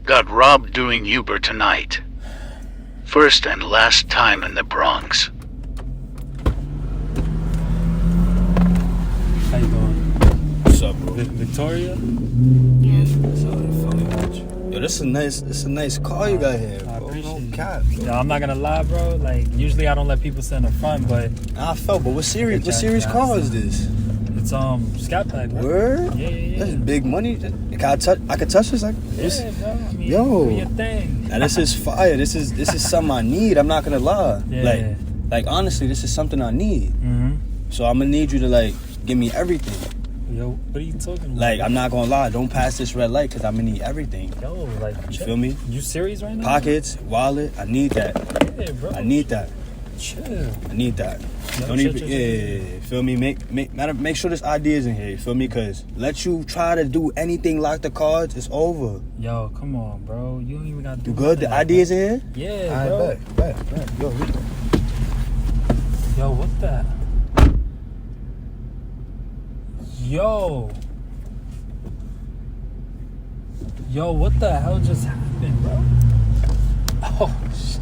Got robbed doing Uber tonight. First and last time in the Bronx. How you doing? What's up, bro? Victoria? Yeah, that's all the funny about you. Yo, this is a nice car you got here, bro. I appreciate it. Cap, bro. Yo, I'm not gonna lie, bro. Like, usually I don't let people sit in the front, but I felt, but what series car is this? it's Scat Pack, bro. Word? Yeah. That's big money. I could touch this? Like, Yeah, bro. I mean, yo. do your thing. Now, this is fire. This is something I need. I'm not gonna lie. Yeah. Like honestly, this is something I need. Mm-hmm. So I'm gonna need you to like give me everything. Yo, what are you talking about? Like, I'm not gonna lie. Don't pass this red light because I'm gonna need everything. Yo, like, You chill. feel me? You serious right now? Pockets, wallet. I need that. Yeah, bro. I need that. Chill. I need that. No, Don't chill, even, chill, yeah. Feel me? Make sure this ID is in here. You feel me? Cause let you try to do anything, lock the cards, it's over. Yo, come on, bro. You don't even gotta do You good? The nothing ID is in here? Yeah, All bro. right, bet. Yo, what the? Yo, what the hell just happened, bro? Oh, shit.